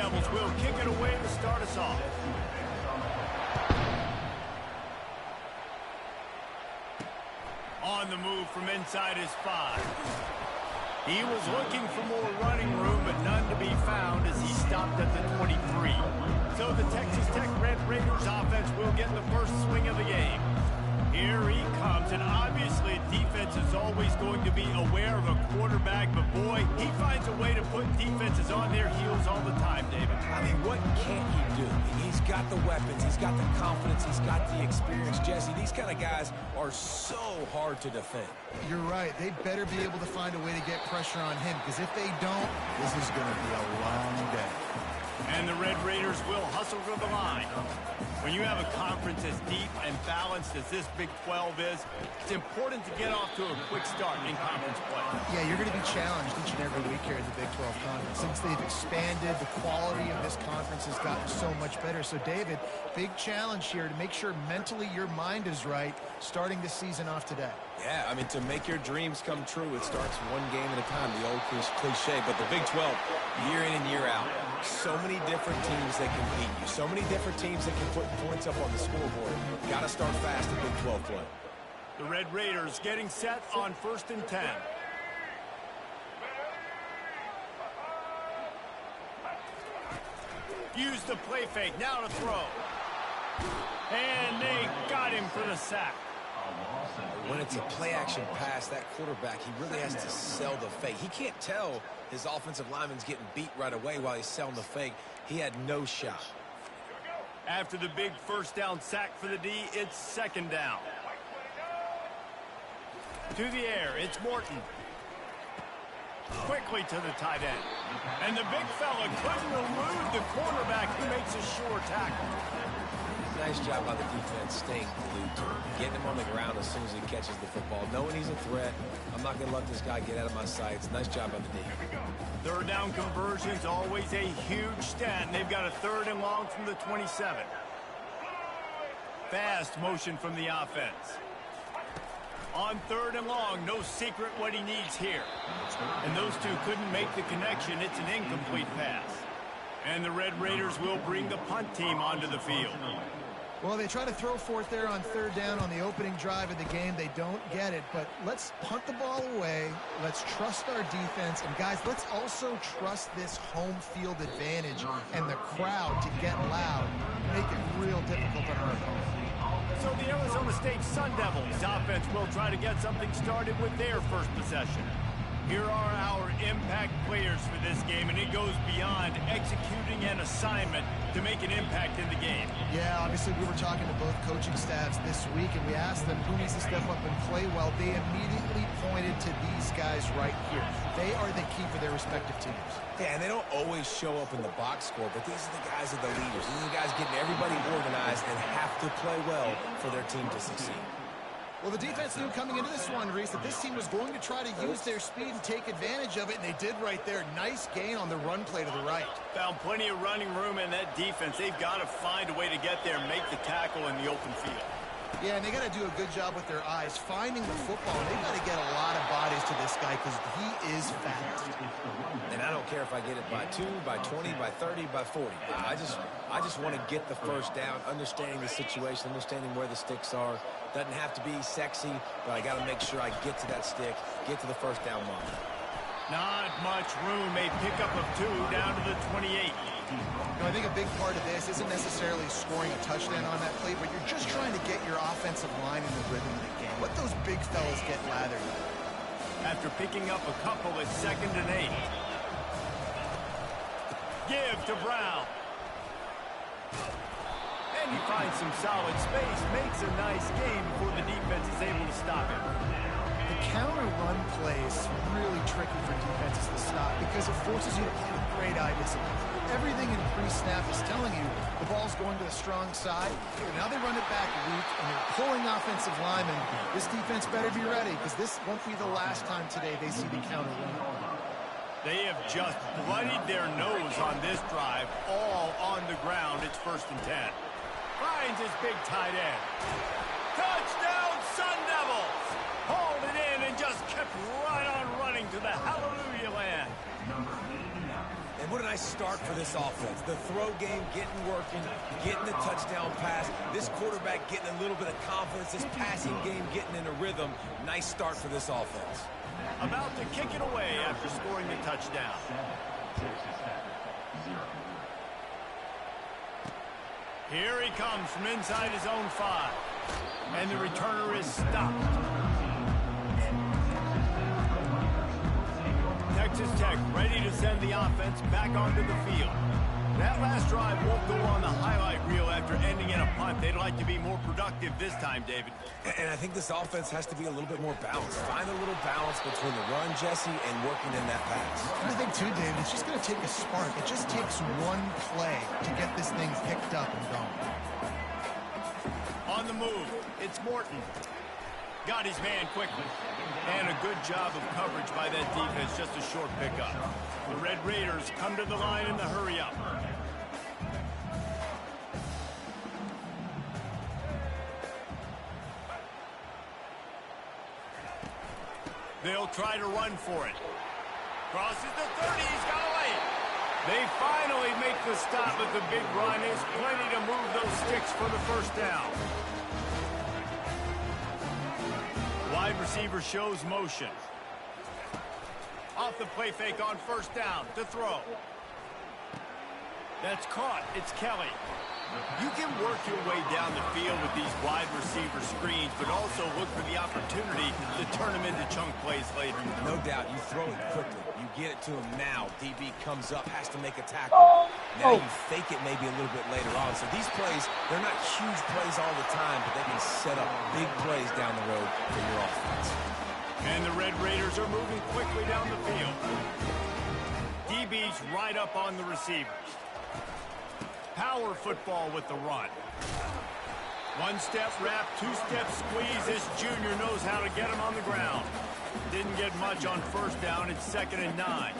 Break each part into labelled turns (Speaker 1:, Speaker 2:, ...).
Speaker 1: Devils will kick it away to start us off. On the move from inside his 5. He was looking for more running room, but none to be found as he stopped at the 23. So the Texas Tech Red Raiders offense will get the first swing of the game. Here he comes, and obviously defense is always going to be aware of a quarterback, but boy, he finds a way to put defenses on their heels all the time, David.
Speaker 2: I mean, what can't he do? He's got the weapons, he's got the confidence, he's got the experience. Jesse, these kind of guys are so hard to defend.
Speaker 3: You're right. They better be able to find a way to get pressure on him, because if they don't, this is going to be a long day.
Speaker 1: And the Red Raiders will hustle to the line. When you have a conference as deep and balanced as this Big 12 is, it's important to get off to a quick start in conference play.
Speaker 3: Yeah, you're going to be challenged each and every week here in the Big 12 Conference. Since they've expanded, the quality of this conference has gotten so much better. So, David, big challenge here to make sure mentally your mind is right starting this season off today.
Speaker 2: Yeah, I mean, to make your dreams come true, it starts one game at a time, the old cliche. But the Big 12, year in and year out, so many different teams that can beat you, so many different teams that can put points up on the scoreboard. Got to start fast in Big 12 play.
Speaker 1: The Red Raiders getting set on 1st and 10. Use the play fake, now to throw. And they got him for the sack.
Speaker 2: When it's a play-action pass, that quarterback, he really has to sell the fake. He can't tell his offensive lineman's getting beat right away while he's selling the fake. He had no shot.
Speaker 1: After the big first down sack for the D, it's 2nd down. To the air, it's Morton. Quickly to the tight end. And the big fella couldn't elude the cornerback who makes a sure tackle.
Speaker 2: Nice job by the defense staying glued to him, getting him on the ground as soon as he catches the football, knowing he's a threat. I'm not going to let this guy get out of my sights. Nice job by the D.
Speaker 1: 3rd down conversion's always a huge stat, and they've got a 3rd and long from the 27. Fast motion from the offense. On 3rd and long, no secret what he needs here. And those two couldn't make the connection. It's an incomplete pass. And the Red Raiders will bring the punt team onto the field.
Speaker 3: Well, they try to throw forth there on 3rd down on the opening drive of the game. They don't get it, but let's punt the ball away. Let's trust our defense. And, guys, let's also trust this home field advantage and the crowd to get loud, make it real difficult on our opponent.
Speaker 1: So the Arizona State Sun Devils offense will try to get something started with their first possession. Here are our impact players for this game, and it goes beyond executing an assignment to make an impact in the game.
Speaker 3: Yeah, obviously we were talking to both coaching staffs this week, and we asked them who needs to step up and play well. They immediately pointed to these guys right here. They are the key for their respective teams.
Speaker 2: Yeah, and they don't always show up in the box score, but these are the guys that are the leaders. These are the guys getting everybody organized and have to play well for their team to succeed.
Speaker 3: Well, the defense knew coming into this one, Reese, that this team was going to try to use their speed and take advantage of it, and they did right there. Nice gain on the run play to the right.
Speaker 1: Found plenty of running room in that defense. They've got to find a way to get there and make the tackle in the open field.
Speaker 3: Yeah, and they got to do a good job with their eyes, finding the football. They've got to get a lot of bodies to this guy because he is fast.
Speaker 2: And I don't care if I get it by 2, by 20, by 30, by 40. I just want to get the first down, understanding the situation, understanding where the sticks are. Doesn't have to be sexy, but I got to make sure I get to that stick, get to the first down mark.
Speaker 1: Not much room. A pickup of 2 down to the 28.
Speaker 3: I think a big part of this isn't necessarily scoring a touchdown on that play, but you're just trying to get your offensive line in the rhythm of the game. Let those big fellas get lathered.
Speaker 1: After picking up a couple, it's 2nd and 8. Give to Brown. And he finds some solid space, makes a nice game before the defense is able to stop him.
Speaker 3: The counter run play is really tricky for defenses to stop because it forces you to play with great eye discipline. Everything in pre-snap is telling you the ball's going to the strong side. Now they run it back weak, and they're pulling offensive linemen. This defense better be ready because this won't be the last time today they see the counter run.
Speaker 1: They have just bloodied their nose on this drive, all on the ground. It's 1st and 10. Finds his big tight end. Touchdown, Sun Devils! Hauled it in and just kept right on running to the hallelujah land.
Speaker 2: And what a nice start for this offense. The throw game getting working, getting the touchdown pass. This quarterback getting a little bit of confidence. This passing game getting in a rhythm. Nice start for this offense.
Speaker 1: About to kick it away after scoring the touchdown. Here he comes from inside his own 5. And the returner is stopped. Texas Tech ready to send the offense back onto the field. That last drive won't go on the highlight reel after ending in a punt. They'd like to be more productive this time, David.
Speaker 2: And I think this offense has to be a little bit more balanced. Find a little balance between the run, Jesse, and working in that pass.
Speaker 3: I think, too, David, it's just going to take a spark. It just takes one play to get this thing picked up and going.
Speaker 1: On the move, it's Morton. Got his man quickly. And a good job of coverage by that defense, just a short pickup. The Red Raiders come to the line in the hurry-up. They'll try to run for it. Crosses the 30, he's got away. They finally make the stop with the big run. There's plenty to move those sticks for the first down. Wide receiver shows motion. Off the play fake on first down to throw. That's caught. It's Kelly. You can work your way down the field with these wide receiver screens, but also look for the opportunity to turn them into chunk plays later.
Speaker 2: No doubt. You throw it quickly. You get it to him now. DB comes up, has to make a tackle. Now you fake it maybe a little bit later on. So these plays, they're not huge plays all the time, but they can set up big plays down the road for your offense.
Speaker 1: And the Red Raiders are moving quickly down the field. DB's right up on the receivers. Power football with the run. One-step wrap, two-step squeeze. This junior knows how to get him on the ground. Didn't get much on first down. It's 2nd and 9.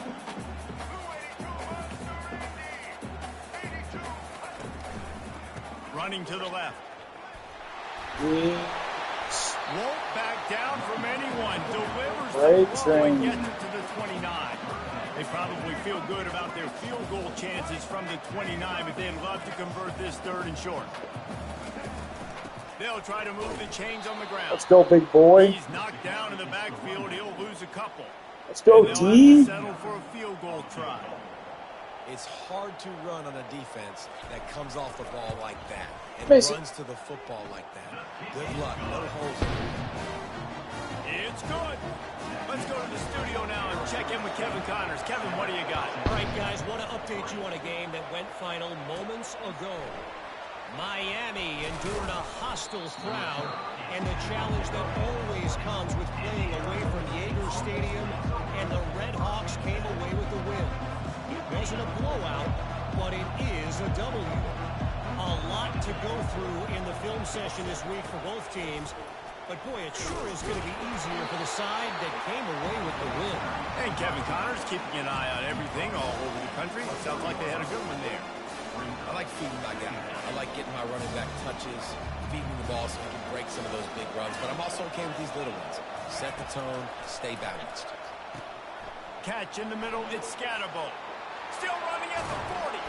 Speaker 1: Running to the left. Won't back down from anyone. Delivers the throw and gets it to the 29. They probably feel good about their field goal chances from the 29, but they'd love to convert this 3rd and short. They'll try to move the chains on the ground.
Speaker 4: Let's go, big boy.
Speaker 1: He's knocked down in the backfield. He'll lose a couple.
Speaker 4: Let's go,
Speaker 1: T. Have to settle for a field goal try.
Speaker 2: It's hard to run on a defense that comes off the ball like that and runs to the football like that. Good luck. No holes in it.
Speaker 1: It's good. Let's go to the studio now and check in with Kevin Connors. Kevin, what do you got?
Speaker 5: All right, guys, want to update you on a game that went final moments ago. Miami endured a hostile crowd and the challenge that always comes with playing away from Yager Stadium, and the Red Hawks came away with the win. It wasn't a blowout, but it is a W. A lot to go through in the film session this week for both teams, but boy, it sure is going to be easier for the side that came away with the win.
Speaker 1: And Kevin Connors keeping an eye on everything all over the country. Sounds like they had a good one there.
Speaker 2: I like feeding my guy. I like getting my running back touches, feeding the ball so he can break some of those big runs. But I'm also okay with these little ones. Set the tone, stay balanced.
Speaker 1: Catch in the middle, it's Scatterbo. Still running at the 40.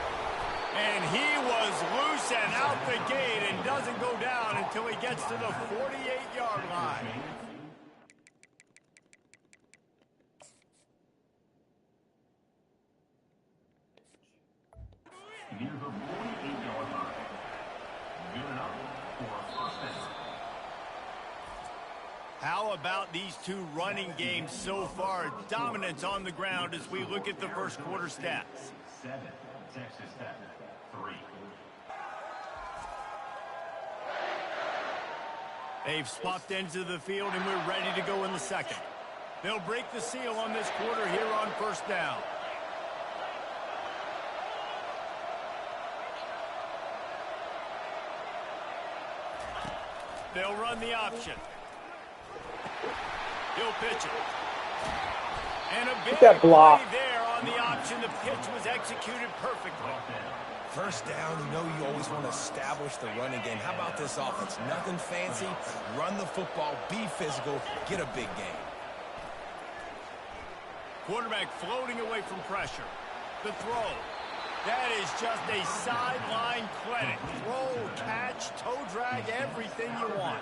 Speaker 1: And he was loose and out the gate and doesn't go down until he gets to the 48-yard line.
Speaker 6: Near the 48-yard line. Good enough for a first down.
Speaker 1: How about these two running games so far? Dominance on the ground as we look at the first quarter stats.
Speaker 6: 7, Texas Tech, 3.
Speaker 1: They've swapped ends of the field, and we're ready to go in the second. They'll break the seal on this quarter here on first down. They'll run the option. He'll pitch it. And a big
Speaker 4: that block
Speaker 1: play there on the option. The pitch was executed perfectly.
Speaker 2: First down, you know you always want to establish the running game. How about this offense? Nothing fancy. Run the football, be physical, get a big gain.
Speaker 1: Quarterback floating away from pressure. The throw. That is just a sideline clinic. Throw, catch, toe drag, everything you want.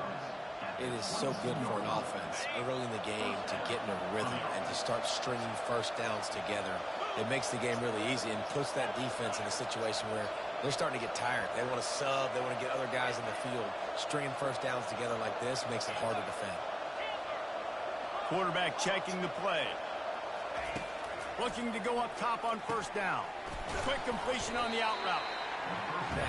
Speaker 2: It is so good for an offense early in the game to get in a rhythm and to start stringing first downs together. It makes the game really easy and puts that defense in a situation where they're starting to get tired. They want to sub. They want to get other guys in the field. Stringing first downs together like this makes it hard to defend.
Speaker 1: Quarterback checking the play. Looking to go up top on first down. Quick completion on the out route.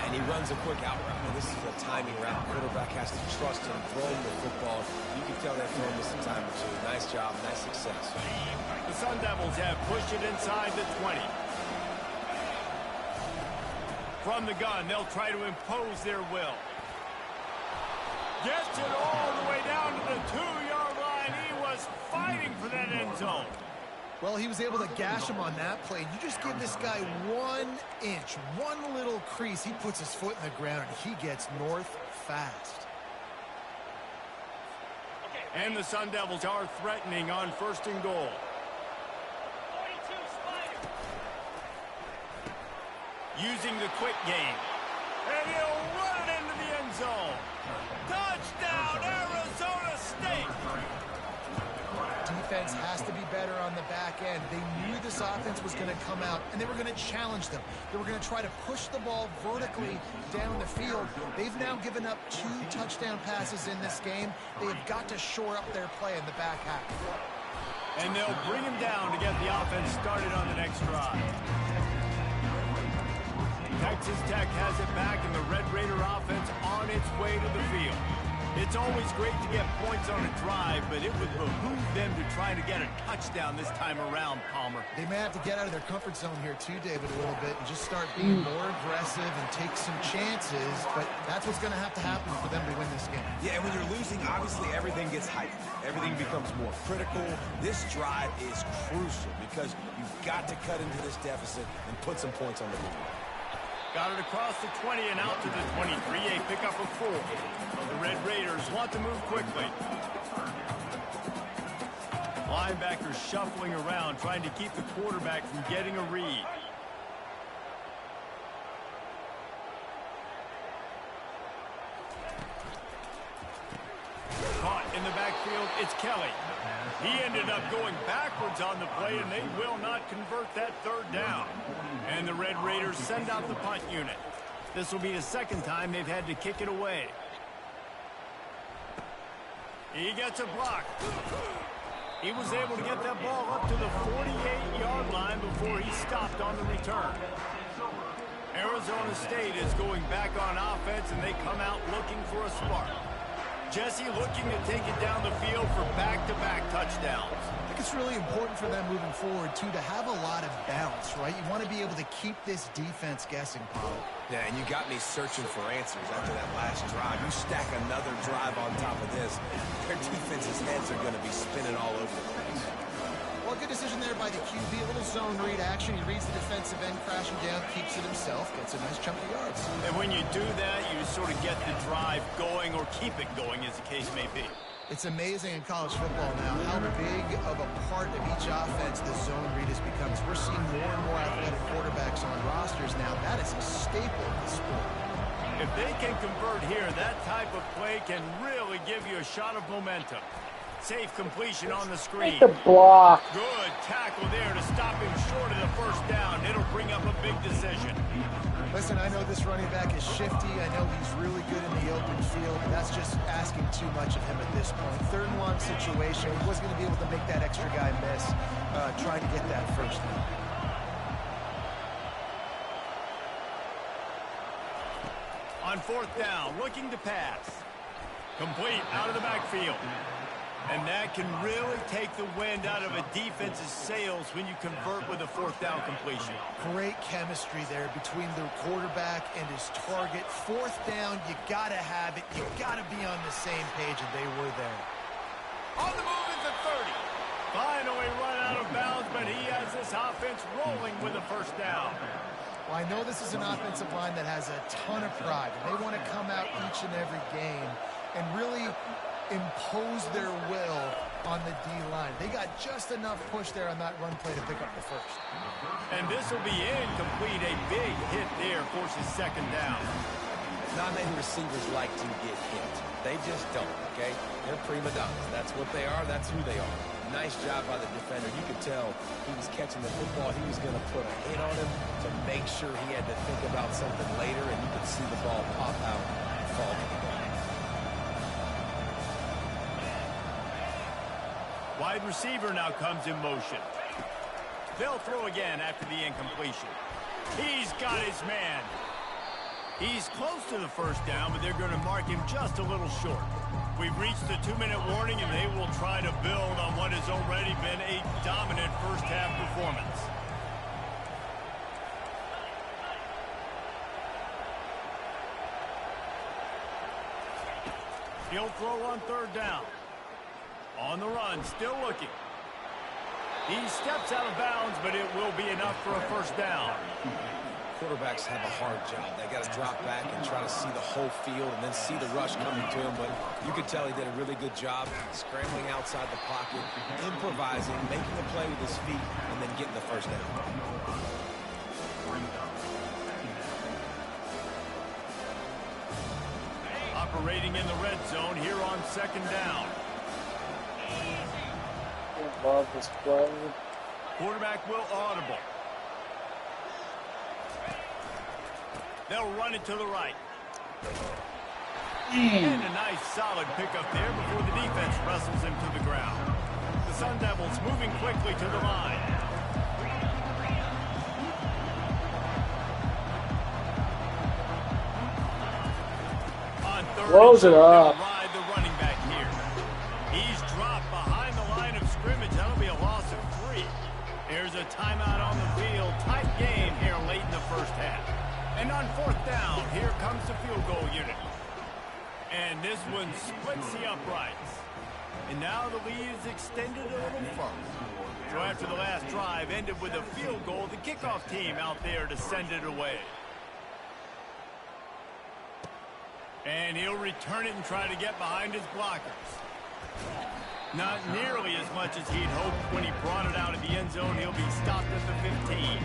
Speaker 2: And he runs a quick out route. And this is a timing route. Quarterback has to trust him, throw him the football. You can tell they've thrown this a time or two. Nice job, nice success.
Speaker 1: The Sun Devils have pushed it inside the 20. From the gun, they'll try to impose their will. Gets it all the way down to the 2-yard line. He was fighting for that end zone.
Speaker 3: Well, he was able to gash him on that play. You just give this guy 1 inch, one little crease. He puts his foot in the ground, and he gets north fast.
Speaker 1: And the Sun Devils are threatening on 1st and goal. Using the quick game. And he'll run it into the end zone. Touchdown, Arizona State!
Speaker 3: Defense has to be better on the back end. They knew this offense was going to come out, and they were going to challenge them. They were going to try to push the ball vertically down the field. They've now given up 2 touchdown passes in this game. They have got to shore up their play in the back half.
Speaker 1: And they'll bring him down to get the offense started on the next drive. Texas Tech has it back, and the Red Raider offense on its way to the field. It's always great to get points on a drive, but it would behoove them to try to get a touchdown this time around, Palmer.
Speaker 3: They may have to get out of their comfort zone here too, David, a little bit, and just start being more aggressive and take some chances, but that's what's going to happen for them to win this game.
Speaker 2: Yeah, and when you're losing, obviously everything gets heightened. Everything becomes more critical. This drive is crucial because you've got to cut into this deficit and put some points on the board.
Speaker 1: Got it across the 20 and out to the 23, a pickup of 4. The Red Raiders want to move quickly. Linebackers shuffling around, trying to keep the quarterback from getting a read. Caught in the backfield, it's Kelly. He ended up going backwards on the play, and they will not convert that 3rd down. And the Red Raiders send out the punt unit. This will be the 2nd time they've had to kick it away. He gets a block. He was able to get that ball up to the 48-yard line before he stopped on the return. Arizona State is going back on offense, and they come out looking for a spark. Jesse looking to take it down the field for back-to-back touchdowns.
Speaker 3: I think it's really important for them moving forward, too, to have a lot of balance, right? You want to be able to keep this defense guessing, Paul.
Speaker 2: Yeah, and you got me searching for answers after that last drive. You stack another drive on top of this, their defense's heads are going to be spinning all over the place.
Speaker 3: Well, good decision there by the QB. A little zone read action. He reads the defensive end crashing down, keeps it himself, gets a nice chunk of yards.
Speaker 1: And when you do that, you sort of get the drive going or keep it going, as the case may be.
Speaker 3: It's amazing in college football now how big of a part of each offense the zone read has become. We're seeing more and more athletic quarterbacks on rosters now. That is a staple of the sport.
Speaker 1: If they can convert here, that type of play can really give you a shot of momentum. Safe completion on the screen.
Speaker 4: The block.
Speaker 1: Good tackle there to stop him short of the 1st down. It'll bring up a big decision.
Speaker 3: Listen, I know this running back is shifty. I know he's really good in the open field. That's just asking too much of him at this point. 3rd and long situation. He wasn't going to be able to make that extra guy miss, trying to get that 1st down.
Speaker 1: On 4th down, looking to pass. Complete out of the backfield. And that can really take the wind out of a defense's sails when you convert with a 4th down completion.
Speaker 3: Great chemistry there between the quarterback and his target. 4th down, you got to have it. You got to be on the same page, and they were there.
Speaker 1: On the move is the 30. Finally run out of bounds, but he has this offense rolling with a 1st down.
Speaker 3: Well, I know this is an offensive line that has a ton of pride. They want to come out each and every game and really impose their will on the D-line. They got just enough push there on that run play to pick up the first.
Speaker 1: And this will be incomplete. A big hit there forces second down.
Speaker 2: Not many receivers like to get hit. They just don't, okay? They're prima donnas. That's what they are. That's who they are. Nice job by the defender. You could tell he was catching the football. He was going to put a hit on him to make sure he had to think about something later, and you could see the ball pop out and fall to the ground.
Speaker 1: Wide receiver now comes in motion. They'll throw again after the incompletion. He's got his man. He's close to the first down, but they're going to mark him just a little short. We've reached the 2-minute warning, and they will try to build on what has already been a dominant first-half performance. He'll throw on third down. On the run, still looking. He steps out of bounds, but it will be enough for a first down.
Speaker 2: Quarterbacks have a hard job. They got to drop back and try to see the whole field and then see the rush coming to him. But you could tell he did a really good job scrambling outside the pocket, improvising, making a play with his feet, and then getting the first down.
Speaker 1: Operating in the red zone here on second down.
Speaker 4: Love this play.
Speaker 1: Quarterback will audible. They'll run it to the right. And a nice solid pickup there before the defense wrestles him to the ground. The Sun Devils moving quickly to the line. On third,
Speaker 4: close it up.
Speaker 1: Ride the running back here. He's dropped behind the line of scrimmage. That'll be a loss of 3. Here's a timeout on the field. Tight game here late in the first half. And on fourth down, here comes the field goal unit. And this one splits the uprights. And now the lead is extended a little further. So after the last drive ended with a field goal, the kickoff team out there to send it away. And he'll return it and try to get behind his blockers. Not nearly as much as he'd hoped when he brought it out of the end zone. He'll be stopped at the 15.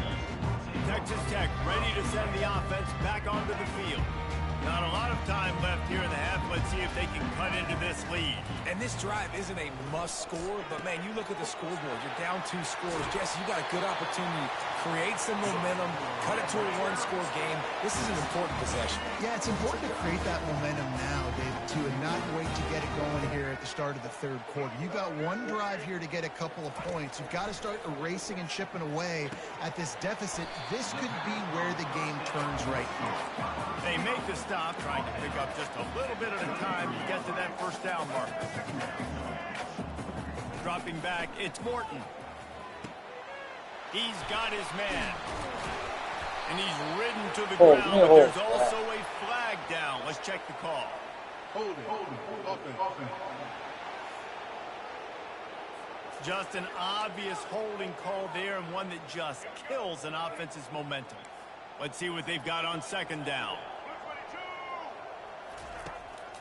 Speaker 1: Texas Tech ready to send the offense back onto the field. Not a lot of time left here in the half. Let's see if they can cut into this lead.
Speaker 2: And this drive isn't a must score, but man, you look at the scoreboard. You're down 2 scores. Jesse, you got a good opportunity. Create some momentum. Cut it to a 1-score game. This is an important possession.
Speaker 3: Yeah, it's important to create that momentum now, David, too, and not wait to get it going here at the start of the third quarter. You've got one drive here to get a couple of points. You've got to start erasing and chipping away at this deficit. This could be where the game turns right here.
Speaker 1: They make the stop, trying to pick up just a little bit at a time to get to that first down marker. Dropping back, it's Morton. He's got his man. And he's ridden to the ground, but there's also a flag down. Let's check the call.
Speaker 6: Hold it.
Speaker 1: Just an obvious holding call there, and one that just kills an offense's momentum. Let's see what they've got on second down.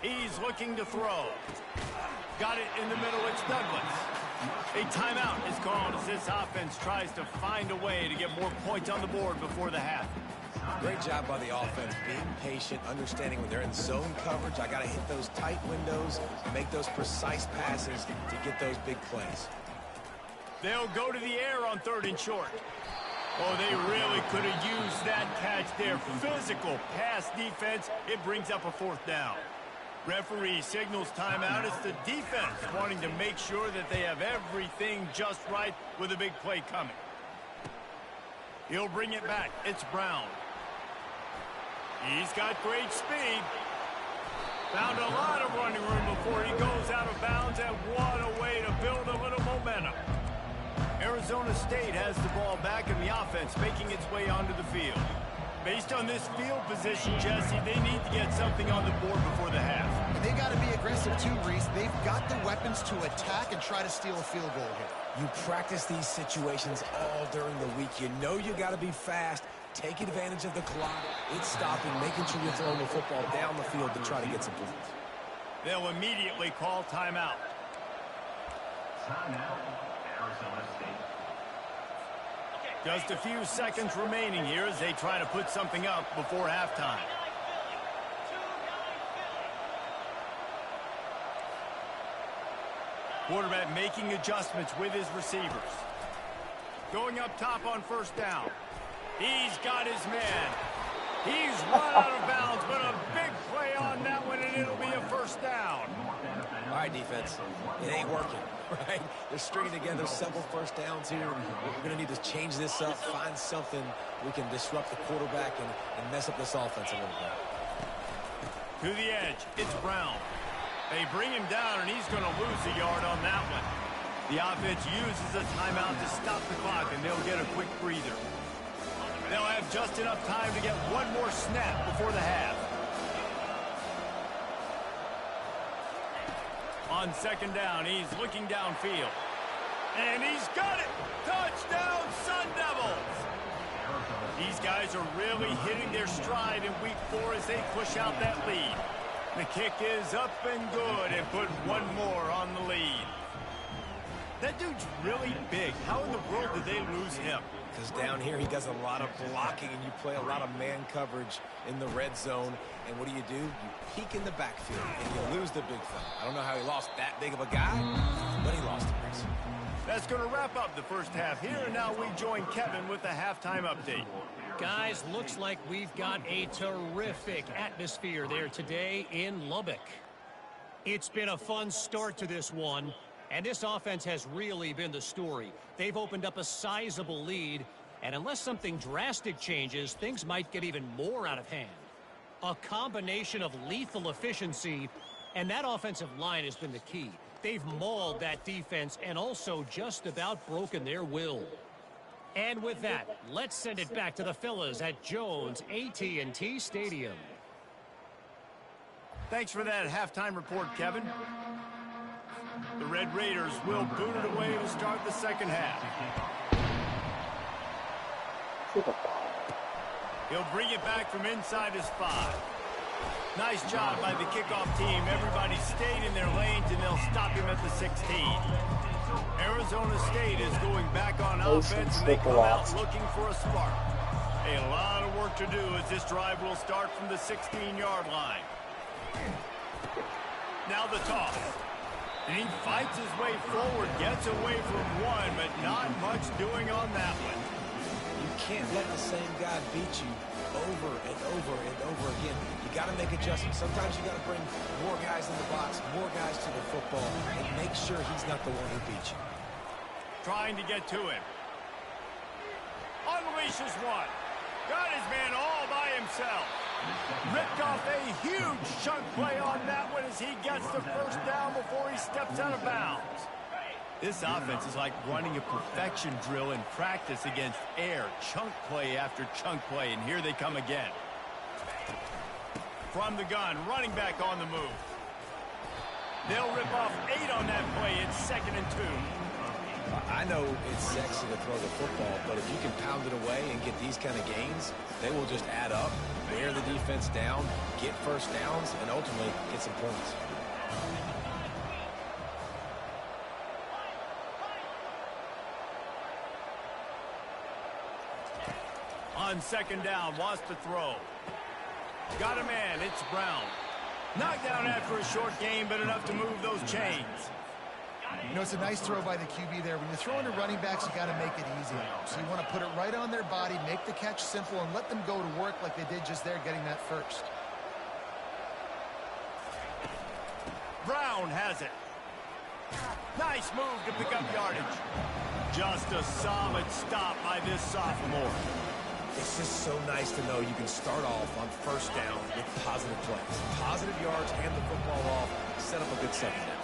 Speaker 1: He's looking to throw. Got it in the middle. It's Douglas. A timeout is called as this offense tries to find a way to get more points on the board before the half.
Speaker 2: Great job by the offense, being patient, understanding when they're in zone coverage, I got to hit those tight windows and make those precise passes to get those big plays.
Speaker 1: They'll go to the air on third and short. Oh, they really could have used that catch there. Physical pass defense. It brings up a fourth down. Referee signals timeout. It's the defense wanting to make sure that they have everything just right with a big play coming. He'll bring it back. It's Brown. He's got great speed. Found a lot of running room before he goes out of bounds, and what a way to build a little momentum. Arizona State has the ball back, and the offense making its way onto the field. Based on this field position, Jesse, they need to get something on the board before the half.
Speaker 3: And they got to be aggressive too, Reese. They've got the weapons to attack and try to steal a field goal here.
Speaker 2: You practice these situations all during the week. You know you got to be fast. Take advantage of the clock. It's stopping, making sure you're throwing the football down the field to try to get some points.
Speaker 1: They'll immediately call timeout.
Speaker 6: Timeout, Arizona State.
Speaker 1: Just a few seconds remaining here as they try to put something up before halftime. Quarterback making adjustments with his receivers. Going up top on first down. He's got his man. He's run out of bounds, but a big play on that one, and it'll be a first down.
Speaker 2: All right, defense. It ain't working, right? They're stringing together several first downs here. We're going to need to change this up, find something we can disrupt the quarterback and mess up this offense a little bit.
Speaker 1: To the edge, it's Brown. They bring him down, and he's going to lose a yard on that one. The offense uses a timeout to stop the clock, and they'll get a quick breather. They'll have just enough time to get one more snap before the half. On second down, he's looking downfield. And he's got it! Touchdown, Sun Devils! These guys are really hitting their stride in week 4 as they push out that lead. The kick is up and good and put one more on the lead. That dude's really big. How in the world did they lose him?
Speaker 2: Because down here he does a lot of blocking and you play a lot of man coverage in the red zone. And what do? You peek in the backfield and you lose the big fella. I don't know how he lost that big of a guy, but he lost him.
Speaker 1: That's going to wrap up the first half here, and now we join Kevin with the halftime update.
Speaker 5: Guys, looks like we've got a terrific atmosphere there today in Lubbock. It's been a fun start to this one, and this offense has really been the story. They've opened up a sizable lead, and unless something drastic changes, things might get even more out of hand. A combination of lethal efficiency, and that offensive line has been the key. They've mauled that defense and also just about broken their will. And with that, let's send it back to the fellas at Jones AT&T Stadium.
Speaker 1: Thanks for that halftime report, Kevin. The Red Raiders will boot it away to start the second half. He'll bring it back from inside his 5. Nice job by the kickoff team. Everybody stayed in their lanes, and they'll stop him at the 16. Arizona State is going back on offense, and they come out looking for a spark. A lot of work to do as this drive will start from the 16-yard line. Now the toss. And he fights his way forward, gets away from one, but not much doing on that one.
Speaker 2: You can't let the same guy beat you over and over and over again. You got to make adjustments. Sometimes you got to bring more guys in the box, more guys to the football, and make sure he's not the one who beat you.
Speaker 1: Trying to get to him. Unleashes one. Got his man all by himself. Ripped off a huge chunk play on that one as he gets the first down before he steps out of bounds. This offense is like running a perfection drill in practice against air. Chunk play after chunk play, and here they come again. From the gun, running back on the move. They'll rip off 8 on that play. It's 2nd and 2.
Speaker 2: I know it's sexy to throw the football, but if you can pound it away and get these kind of gains, they will just add up, wear the defense down, get first downs, and ultimately get some points.
Speaker 1: On second down, wants to throw. Got a man, it's Brown. Knocked down after a short game, but enough to move those chains.
Speaker 3: You know, it's a nice throw by the QB there. When you're throwing to running backs, you got to make it easy. So you want to put it right on their body, make the catch simple, and let them go to work like they did just there, getting that first.
Speaker 1: Brown has it. Nice move to pick up yardage. Just a solid stop by this sophomore.
Speaker 2: It's just so nice to know you can start off on first down with positive plays. Positive yards, hand the football off, set up a good second down.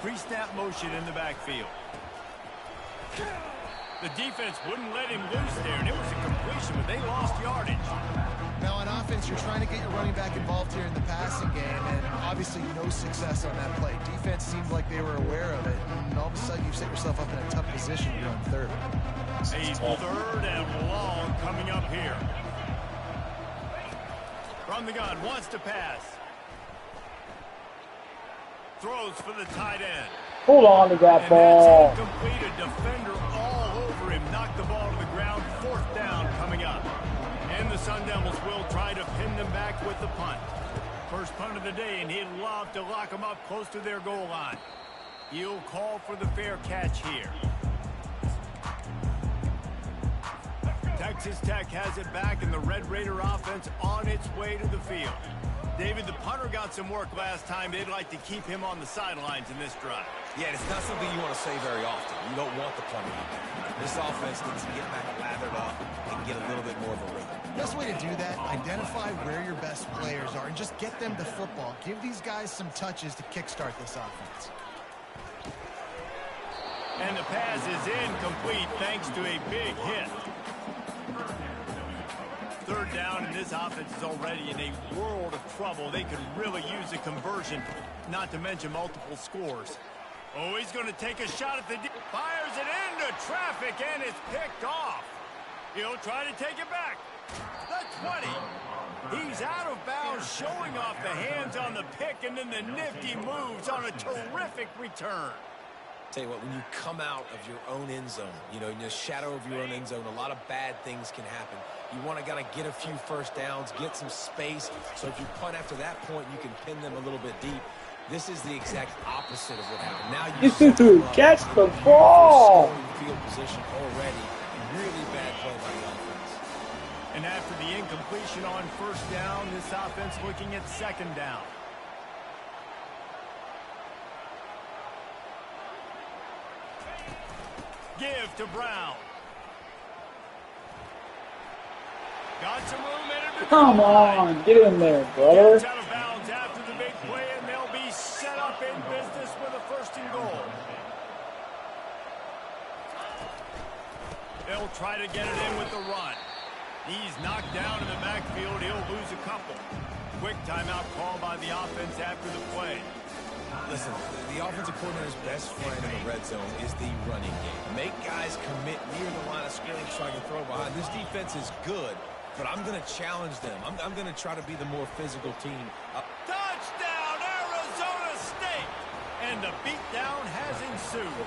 Speaker 1: Pre-snap motion in the backfield. The defense wouldn't let him loose there, and it was a completion, but they lost yardage.
Speaker 3: Now on offense, you're trying to get your running back involved here in the passing game, and obviously no success on that play. Defense seemed like they were aware of it, and all of a sudden you set yourself up in a tough position here on third.
Speaker 1: A third and long coming up here. From the gun, wants to pass. Throws for the tight end.
Speaker 4: Hold on to that
Speaker 1: And
Speaker 4: ball.
Speaker 1: that's incomplete. A defender all over him. Knocked the ball to the ground. 4th down coming up. And the Sun Devils will try to pin them back with the punt. First punt of the day, and he'd love to lock them up close to their goal line. He'll call for the fair catch here. Texas Tech has it back, and the Red Raider offense on its way to the field. David, the punter got some work last time. They'd like to keep him on the sidelines in this drive.
Speaker 2: Yeah, it's not something you want to say very often. You don't want the punter out there. This offense needs to get back lathered up and get a little bit more of a rhythm.
Speaker 3: Best way to do that, identify where your best players are and just get them the football. Give these guys some touches to kickstart this offense.
Speaker 1: And the pass is incomplete thanks to a big hit. 3rd down, and this offense is already in a world of trouble. They could really use a conversion, not to mention multiple scores. Oh, he's going to take a shot at the... Fires it into traffic, and it's picked off. He'll try to take it back. The 20. He's out of bounds, showing off the hands on the pick, and then the nifty moves on a terrific return.
Speaker 2: Tell you what, when you come out of your own end zone, you know, in the shadow of your own end zone, a lot of bad things can happen. You want to get a few first downs, get some space, so if you punt after that point, you can pin them a little bit deep. This is the exact opposite of what happened. Now you
Speaker 4: Dude, catch the ball!
Speaker 2: Field position already. Really bad play by the offense.
Speaker 1: And after the incompletion on 1st down, this offense looking at 2nd down. Give to Brown. Got some room in it.
Speaker 4: Come on, get in there, brother.
Speaker 1: Gets out of bounds after the big play, and they'll be set up in business with a 1st and goal. They'll try to get it in with the run. He's knocked down in the backfield. He'll lose a couple. Quick timeout call by the offense after the play.
Speaker 2: Listen, the offensive coordinator's best friend in the red zone is the running game. Make guys commit near the line of scrimmage so I can throw behind. This defense is good, but I'm going to challenge them. I'm going to try to be the more physical team.
Speaker 1: Touchdown, Arizona State! And the beatdown has ensued.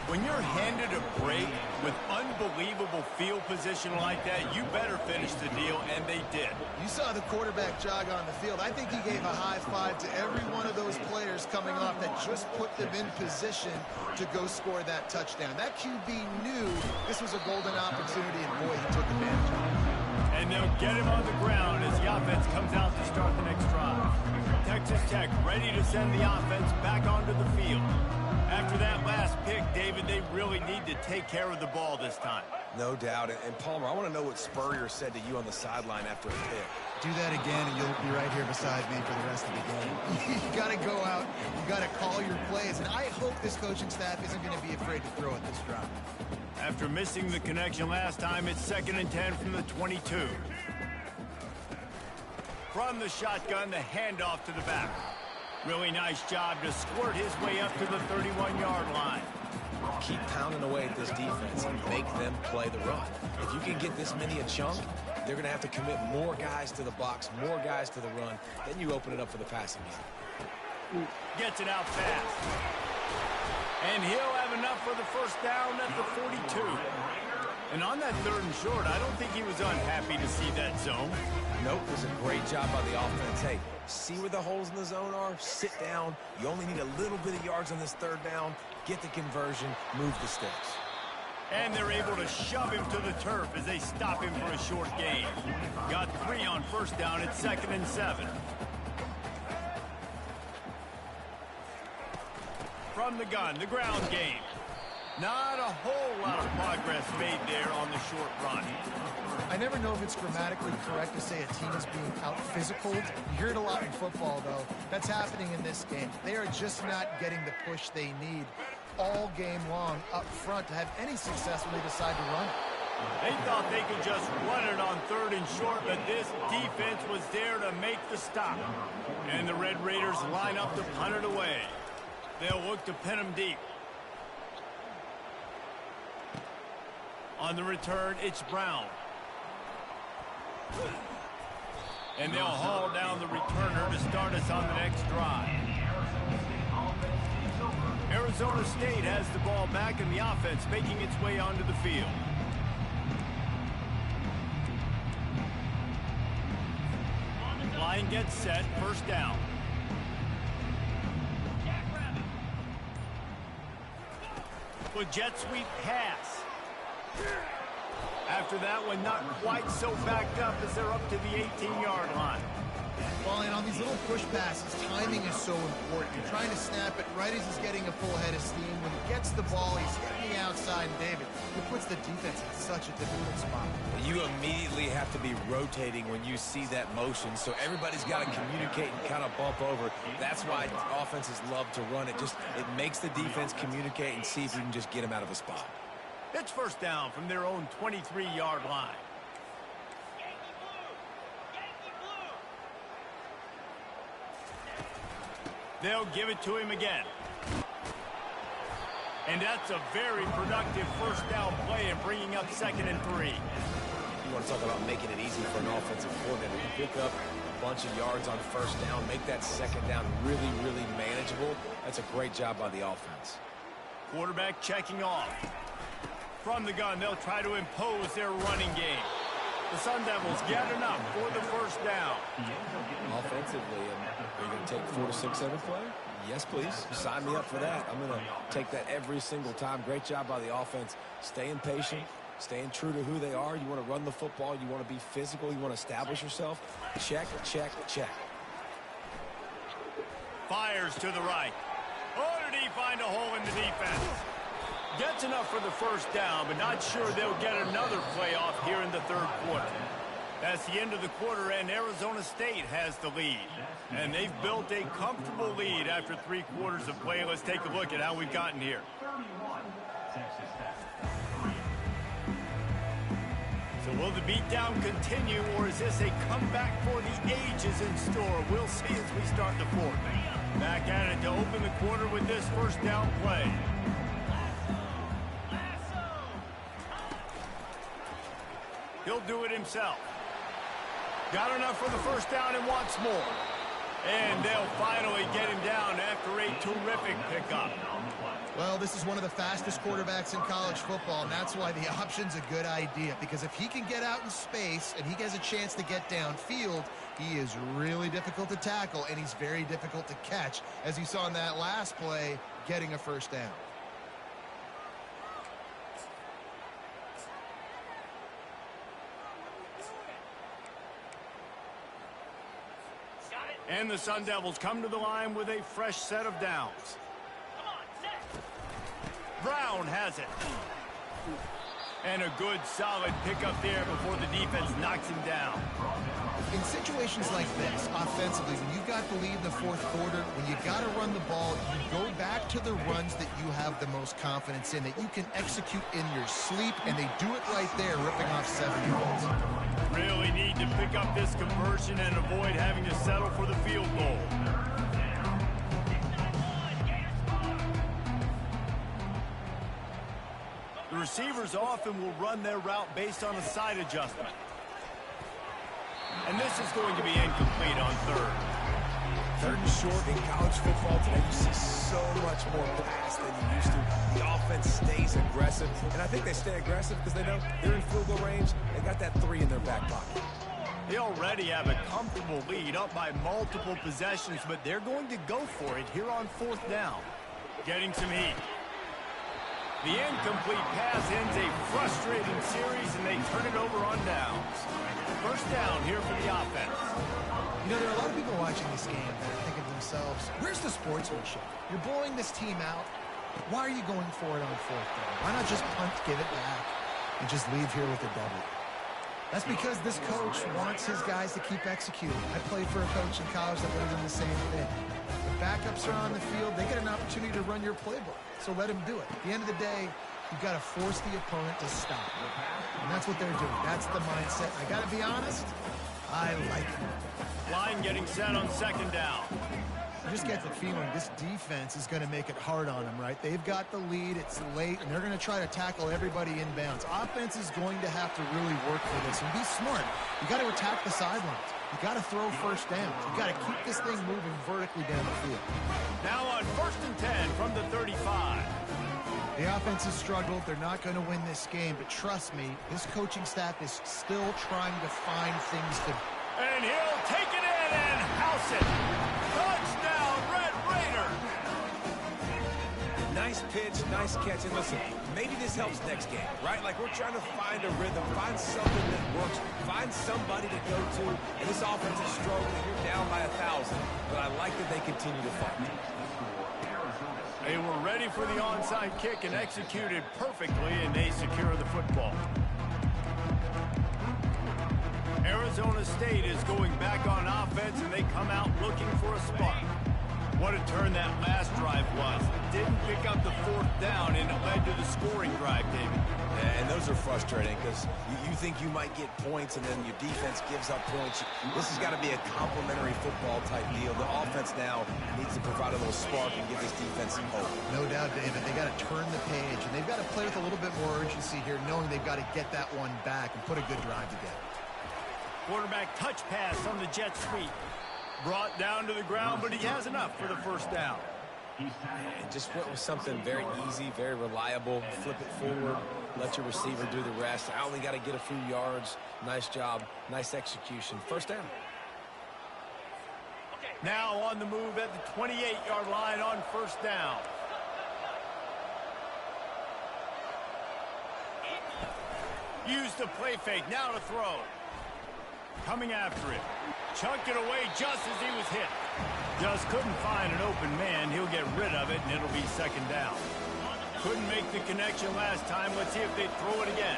Speaker 1: When you're handed a break with unbelievable field position like that, you better finish the deal, and they did.
Speaker 3: You saw the quarterback jog on the field. I think he gave a high five to every one of those players coming off that just put them in position to go score that touchdown. That QB knew this was a golden opportunity, and boy, he took advantage of it.
Speaker 1: And they'll get him on the ground as the offense comes out to start the next drive. Texas Tech ready to send the offense back onto the field. After that last pick, David, they really need to take care of the ball this time.
Speaker 2: No doubt. And Palmer, I want to know what Spurrier said to you on the sideline after a pick.
Speaker 3: Do that again, and you'll be right here beside me for the rest of the game. You got to go out. You got to call your plays. And I hope this coaching staff isn't going to be afraid to throw at this drive.
Speaker 1: After missing the connection last time, it's 2nd and 10 from the 22. From the shotgun, the handoff to the back. Really nice job to squirt his way up to the 31-yard line.
Speaker 2: Keep pounding away at this defense and make them play the run. If you can get this many a chunk, they're going to have to commit more guys to the box, more guys to the run. Then you open it up for the passing game.
Speaker 1: Gets it out fast. And he'll have enough for the 1st down at the 42. And on that 3rd and short, I don't think he was unhappy to see that zone.
Speaker 2: Nope, it was a great job by the offense. Hey, see where the holes in the zone are? Sit down. You only need a little bit of yards on this 3rd down. Get the conversion. Move the sticks.
Speaker 1: And they're able to shove him to the turf as they stop him for a short gain. Got 3 on 1st down at 2nd and 7. From the gun, the ground game. Not a whole lot of progress made there on the short run.
Speaker 3: I never know if it's grammatically correct to say a team is being out-physicaled. You hear it a lot in football, though. That's happening in this game. They are just not getting the push they need all game long up front to have any success when they decide to run it.
Speaker 1: They thought they could just run it on 3rd and short, but this defense was there to make the stop. And the Red Raiders line up to punt it away. They'll look to pin them deep. On the return, it's Brown. And they'll haul down the returner to start us on the next drive. Arizona State has the ball back and the offense making its way onto the field. Line gets set, first down. With jet sweep pass. After that one, not quite so backed up as they're up to the 18-yard line.
Speaker 3: Well, and on these little push passes, timing is so important. You're trying to snap it right as he's getting a full head of steam. When he gets the ball, he's hitting the outside, and David, it puts the defense in such a difficult spot.
Speaker 2: You immediately have to be rotating when you see that motion, so everybody's got to communicate and kind of bump over. That's why offenses love to run it. It makes the defense communicate and see if you can just get him out of a spot.
Speaker 1: It's first down from their own 23-yard line. They'll give it to him again. And that's a very productive first down play and bringing up 2nd and 3.
Speaker 2: You want to talk about making it easy for an offensive coordinator. You pick up a bunch of yards on first down, make that second down really, really manageable. That's a great job by the offense.
Speaker 1: Quarterback checking off. From the gun, they'll try to impose their running game. The Sun Devils get enough for the first down.
Speaker 2: Offensively, are you going to take 4 to 6 every play? Yes, please. Sign me up for that. I'm going to take that every single time. Great job by the offense. Staying patient, staying true to who they are. You want to run the football. You want to be physical. You want to establish yourself. Check, check, check.
Speaker 1: Fires to the right. Oh, did he find a hole in the defense? Gets enough for the first down, but not sure they'll get another play off here in the third quarter. That's the end of the quarter, and Arizona State has the lead. And they've built a comfortable lead after 3 quarters of play. Let's take a look at how we've gotten here. So will the beatdown continue, or is this a comeback for the ages in store? We'll see as we start the fourth. Back at it to open the quarter with this first down play. He'll do it himself. Got enough for the first down and wants more. And they'll finally get him down after a terrific pickup.
Speaker 3: Well, this is one of the fastest quarterbacks in college football, and that's why the option's a good idea. Because if he can get out in space and he has a chance to get downfield, he is really difficult to tackle, and he's very difficult to catch, as you saw in that last play, getting a first down.
Speaker 1: And the Sun Devils come to the line with a fresh set of downs. Brown has it. And a good, solid pickup there before the defense knocks him down.
Speaker 3: In situations like this, offensively, when you've got the lead in the fourth quarter, when you got to run the ball, you go back to the runs that you have the most confidence in, that you can execute in your sleep, and they do it right there, ripping off 7 yards.
Speaker 1: Really need to pick up this conversion and avoid having to settle for the field goal. The receivers often will run their route based on a side adjustment. And this is going to be incomplete on third.
Speaker 2: Third and short in college football today, you see so much more pass than you used to. The offense stays aggressive, and I think they stay aggressive because they know they're in field goal range. They got that 3 in their back pocket.
Speaker 1: They already have a comfortable lead up by multiple possessions, but they're going to go for it here on fourth down. Getting some heat. The incomplete pass ends a frustrating series, and they turn it over on downs. First down here for the offense.
Speaker 3: You know, there are a lot of people watching this game that are thinking to themselves, where's the sportsmanship? You're blowing this team out. Why are you going for it on fourth down? Why not just punt, give it back, and just leave here with a W? That's because this coach wants his guys to keep executing. I played for a coach in college that would have done the same thing. The backups are on the field. They get an opportunity to run your playbook, so let them do it. At the end of the day, you've got to force the opponent to stop. And that's what they're doing. That's the mindset. I got to be honest, I like it.
Speaker 1: Line getting set on second down.
Speaker 3: You just get the feeling this defense is going to make it hard on them, right? They've got the lead. It's late, and they're going to try to tackle everybody inbounds. Offense is going to have to really work for this and be smart. You got to attack the sidelines. You got to throw first down. You got to keep this thing moving vertically down the field.
Speaker 1: Now on 1st and 10 from the 35.
Speaker 3: The offense has struggled. They're not going to win this game, but trust me, this coaching staff is still trying to find things to...
Speaker 1: And he'll take it in and house it. Touchdown, Red Raiders.
Speaker 2: Nice pitch, nice catch. And listen, maybe this helps next game, right? Like we're trying to find a rhythm, find something that works, find somebody to go to. And this offense is struggling. You're down by 1,000. But I like that they continue to fight.
Speaker 1: They were ready for the onside kick and executed perfectly, and they secure the football. Arizona State is going back on offense, and they come out looking for a spark. What a turn that last drive was. Didn't pick up the 4th down, and it led to the scoring drive, David.
Speaker 2: And those are frustrating because you think you might get points and then your defense gives up points. This has got to be a complementary football type deal. The offense now needs to provide a little spark and give this defense some hope.
Speaker 3: No doubt, David. They got to turn the page, and they've got to play with a little bit more urgency here, knowing they've got to get that one back and put a good drive together.
Speaker 1: Quarterback touch pass on the jet sweep. Brought down to the ground, but he has enough for the 1st down.
Speaker 2: And just went with something very easy, very reliable. Flip it forward, let your receiver do the rest. I only got to get a few yards. Nice job, nice execution. 1st down.
Speaker 1: Now on the move at the 28-yard line on 1st down. Use the play fake, now to throw. Coming after it. Chunked it away just as he was hit. Just couldn't find an open man. He'll get rid of it, and it'll be 2nd down. Couldn't make the connection last time. Let's see if they throw it again.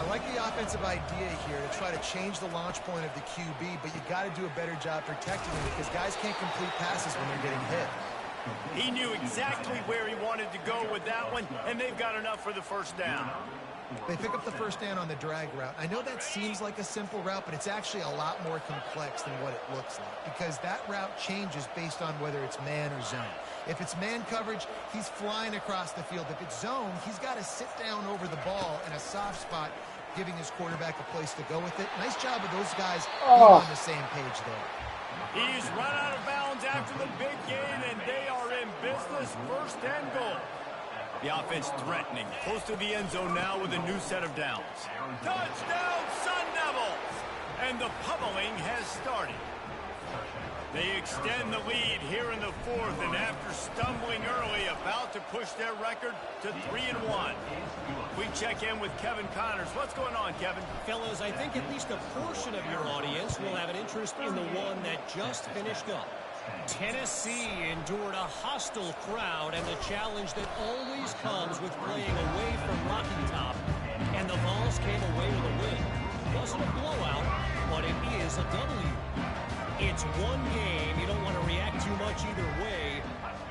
Speaker 3: I like the offensive idea here to try to change the launch point of the QB, but you got to do a better job protecting him because guys can't complete passes when they're getting hit.
Speaker 1: He knew exactly where he wanted to go with that one, and they've got enough for the 1st down.
Speaker 3: They pick up the 1st down on the drag route. I know that seems like a simple route, but it's actually a lot more complex than what it looks like because that route changes based on whether it's man or zone. If it's man coverage, he's flying across the field. If it's zone, he's got to sit down over the ball in a soft spot, giving his quarterback a place to go with it. Nice job of those guys being on the same page there.
Speaker 1: He's run out of bounds after the big gain, and they are in business. 1st and goal. The offense threatening. Close to the end zone now with a new set of downs. Touchdown, Sun Devils! And the pummeling has started. They extend the lead here in the 4th, and after stumbling early, about to push their record to 3-1. We check in with Kevin Connors. What's going on, Kevin?
Speaker 5: Fellas, I think at least a portion of your audience will have an interest in the one that just finished up. Tennessee endured a hostile crowd and the challenge that always comes with playing away from Rocky Top, and the Vols came away with a win. Wasn't a blowout, but it is a W. It's one game. You don't want to react too much either way,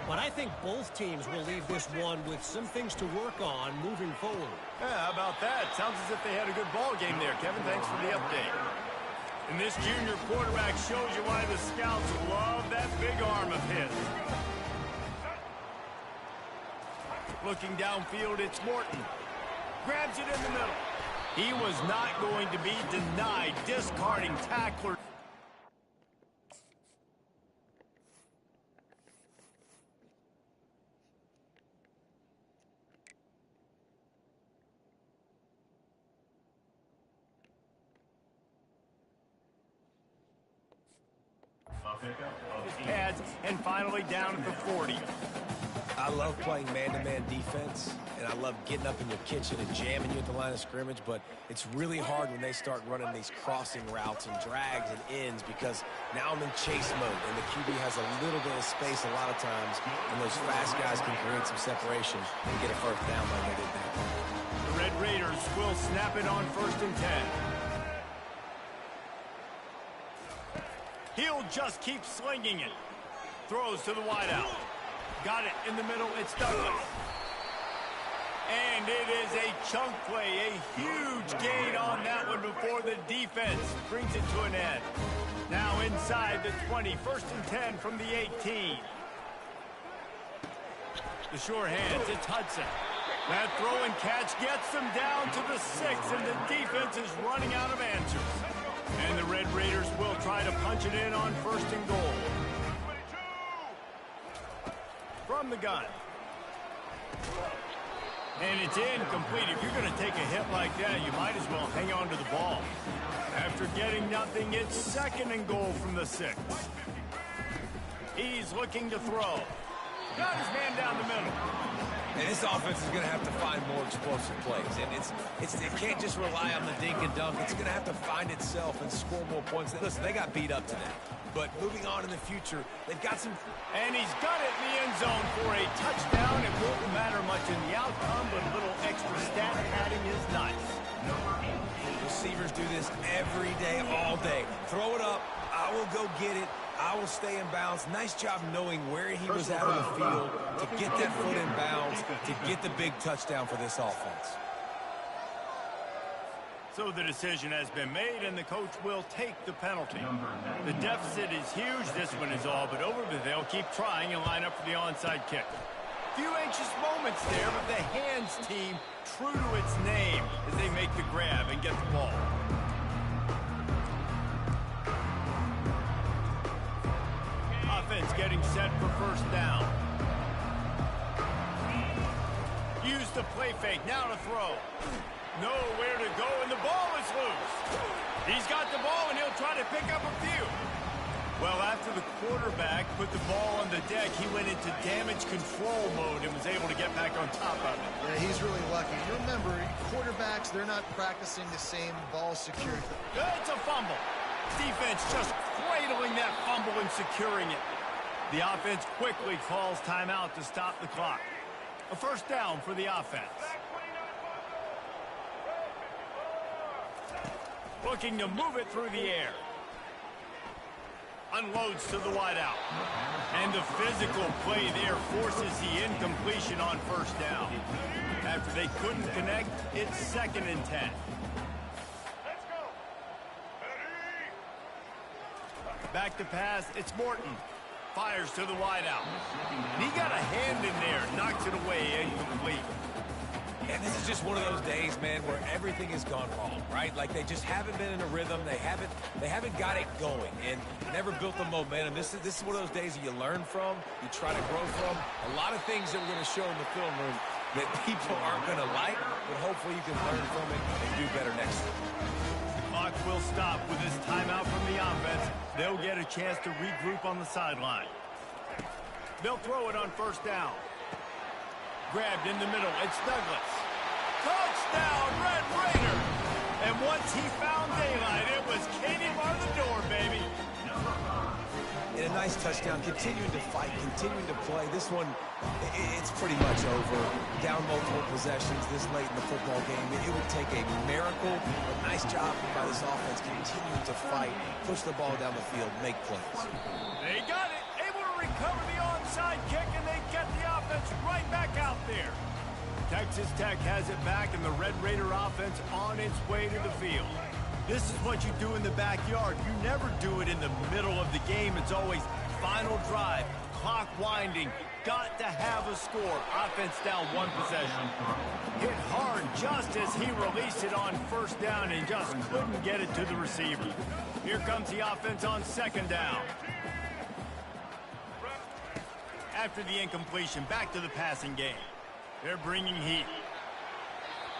Speaker 5: but I think both teams will leave this one with some things to work on moving forward.
Speaker 1: Yeah, how about that? Sounds as if they had a good ball game there, Kevin. Thanks for the update. And this junior quarterback shows you why the scouts love that big arm of his. Looking downfield, it's Morton. Grabs it in the middle. He was not going to be denied. Discarding tackler. Pads, and finally down at the 40.
Speaker 2: I love playing man-to-man defense, and I love getting up in your kitchen and jamming you at the line of scrimmage, but it's really hard when they start running these crossing routes and drags and ends because now I'm in chase mode, and the QB has a little bit of space a lot of times, and those fast guys can create some separation and get a 1st down like they did there.
Speaker 1: The Red Raiders will snap it on 1st and 10. He'll just keep slinging it. Throws to the wideout. Got it in the middle. It's Douglas. And it is a chunk play. A huge gain on that one before the defense brings it to an end. Now inside the 20. 1st and 10 from the 18. The sure hands. It's Hudson. That throw and catch gets them down to the 6, and the defense is running out of answers. And the Red Raiders will try try to punch it in on 1st and goal. From the gun. And it's incomplete. If you're going to take a hit like that, you might as well hang on to the ball. After getting nothing, it's 2nd and goal from the 6. He's looking to throw. Got his man down the middle.
Speaker 2: And this offense is going to have to find more explosive plays. And it can't just rely on the dink and dunk. It's going to have to find itself and score more points. Listen, they got beat up today. But moving on in the future, they've got some...
Speaker 1: And he's got it in the end zone for a touchdown. It won't matter much in the outcome, but a little extra stat padding is nice.
Speaker 2: Receivers do this every day, all day. Throw it up. I will go get it. I will stay in bounds. Nice job knowing where he was at on the field to get that foot in bounds, to get the big touchdown for this offense.
Speaker 1: So the decision has been made, and the coach will take the penalty. The deficit is huge. This one is all but over, but they'll keep trying and line up for the onside kick. Few anxious moments there, but the hands team true to its name as they make the grab and get the ball. Offense getting set for 1st down. Use the play fake, now to throw. Nowhere to go, and the ball is loose. He's got the ball, and he'll try to pick up a few. Well, after the quarterback put the ball on the deck, he went into damage control mode and was able to get back on top of it.
Speaker 3: Yeah, he's really lucky. You remember, quarterbacks, they're not practicing the same ball security.
Speaker 1: It's a fumble. Defense just cradling that fumble and securing it. The offense quickly calls timeout to stop the clock. A 1st down for the offense. Looking to move it through the air. Unloads to the wideout. And the physical play there forces the incompletion on 1st down. After they couldn't connect, it's 2nd and 10. Back to pass, it's Morton. Fires to the wideout. And he got a hand in there, knocks it away, incomplete.
Speaker 2: And this is just one of those days, man, where everything has gone wrong, right? Like they just haven't been in a rhythm. They haven't got it going and never built the momentum. This is one of those days that you learn from, you try to grow from. A lot of things that we're going to show in the film room that people aren't going to like, but hopefully you can learn from it and do better next time.
Speaker 1: The clock will stop with this timeout from the offense. They'll get a chance to regroup on the sideline. They'll throw it on 1st down. Grabbed in the middle, it's Douglas. Touchdown, Red Raider! And once he found daylight, it was Katie bar the door, baby.
Speaker 2: And a nice touchdown, continuing to fight, continuing to play. This one, it's pretty much over. Down multiple possessions this late in the football game. It would take a miracle. A nice job by this offense continuing to fight, push the ball down the field, make plays.
Speaker 1: They got it. Able to recover the onside kick, and they get the offense right back out there. Texas Tech has it back, and the Red Raider offense on its way to the field. This is what you do in the backyard. You never do it in the middle of the game. It's always final drive, clock winding, got to have a score. Offense down 1 possession. Hit hard just as he released it on 1st down and just couldn't get it to the receiver. Here comes the offense on 2nd down. After the incompletion, back to the passing game. They're bringing heat.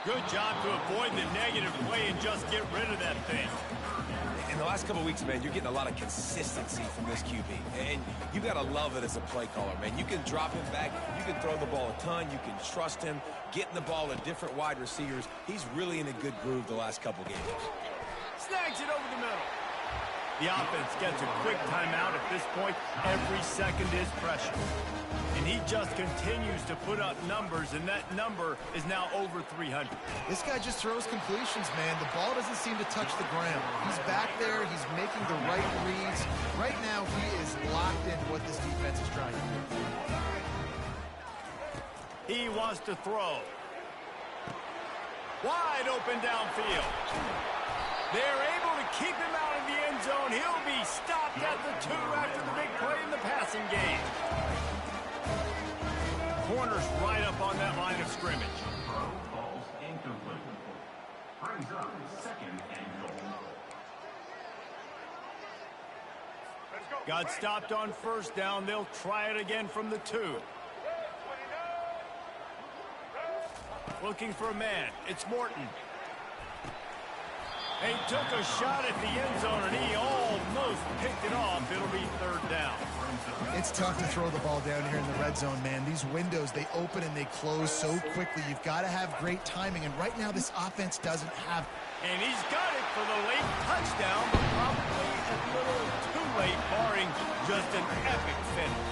Speaker 1: Good job to avoid the negative play and just get rid of that thing.
Speaker 2: In the last couple of weeks, man, you're getting a lot of consistency from this QB. And you got to love it as a play caller, man. You can drop him back. You can throw the ball a ton. You can trust him. Getting the ball to different wide receivers. He's really in a good groove the last couple games.
Speaker 1: Snags it over the middle. The offense gets a quick timeout at this point. Every second is precious. And he just continues to put up numbers, and that number is now over 300.
Speaker 3: This guy just throws completions, man. The ball doesn't seem to touch the ground. He's back there. He's making the right reads. Right now, he is locked into what this defense is trying to do.
Speaker 1: He wants to throw. Wide open downfield. They're able to keep him out of the end zone. He'll be stopped at the 2 after the big play in the passing game. Corners right up on that line of scrimmage.
Speaker 6: Ball's incomplete. Brings up 2nd and goal.
Speaker 1: Got stopped on first down. They'll try it again from the 2. Looking for a man. It's Morton. He took a shot at the end zone, and he almost picked it off. It'll be 3rd down.
Speaker 3: It's tough to throw the ball down here in the red zone, man. These windows, they open and they close so quickly. You've got to have great timing, and right now this offense doesn't have.
Speaker 1: And he's got it for the late touchdown, but probably a little too late, barring just an epic finish.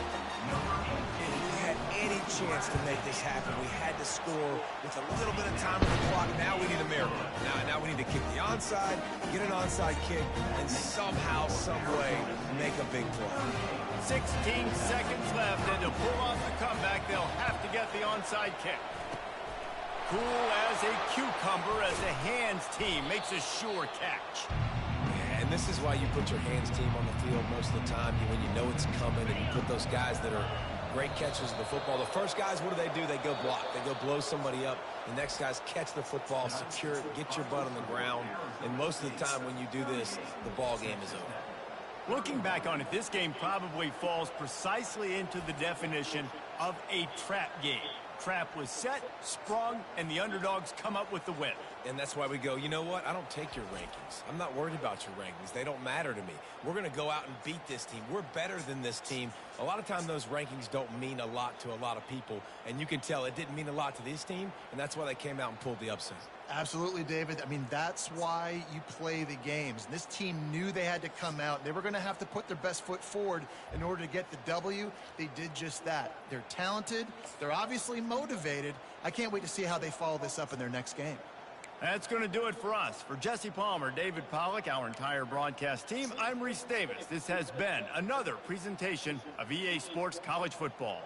Speaker 2: If we had any chance to make this happen, we had to score with a little bit of time on the clock. Now we need a miracle. Now we need to kick the onside, get an onside kick, and somehow, some way, make a big play.
Speaker 1: 16 seconds left, and to pull off the comeback, they'll have to get the onside kick. Cool as a cucumber as the hands team makes a sure catch.
Speaker 2: And this is why you put your hands team on the field most of the time, when you know it's coming, and you put those guys that are great catchers of the football. The first guys, what do? They go block. They go blow somebody up. The next guys catch the football, secure it, get your butt on the ground. And most of the time when you do this, the ball game is over.
Speaker 1: Looking back on it, this game probably falls precisely into the definition of a trap game. Trap was set, sprung, and the underdogs come up with the win.
Speaker 2: And that's why we go, you know what? I don't take your rankings. I'm not worried about your rankings. They don't matter to me. We're going to go out and beat this team. We're better than this team. A lot of times those rankings don't mean a lot to a lot of people. And you can tell it didn't mean a lot to this team, and that's why they came out and pulled the upset.
Speaker 3: Absolutely, David. I mean, that's why you play the games. This team knew they had to come out. They were going to have to put their best foot forward in order to get the W. They did just that. They're talented. They're obviously motivated. I can't wait to see how they follow this up in their next game.
Speaker 1: That's going to do it for us. For Jesse Palmer, David Pollack, our entire broadcast team, I'm Reese Davis. This has been another presentation of EA Sports College Football.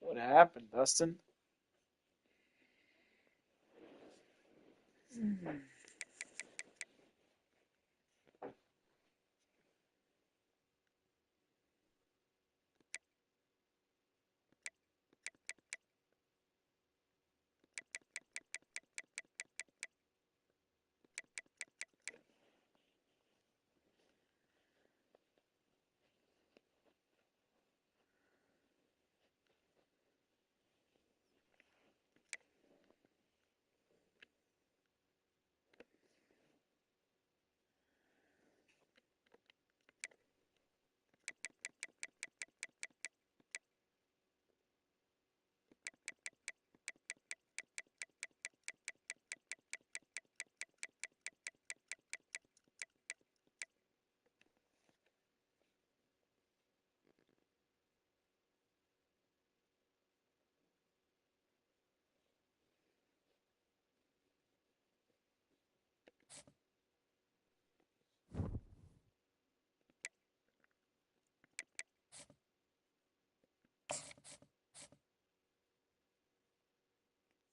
Speaker 7: What happened, Dustin?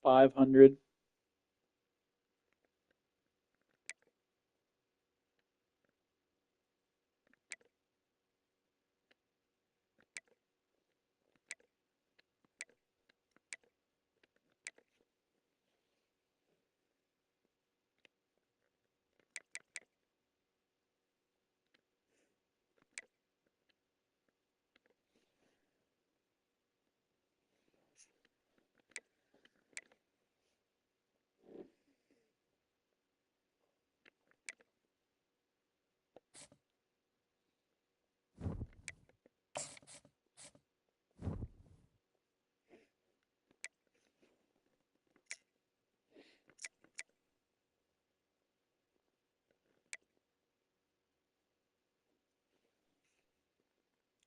Speaker 7: $500.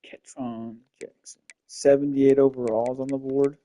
Speaker 7: Ketron Jackson. 78 overalls on the board.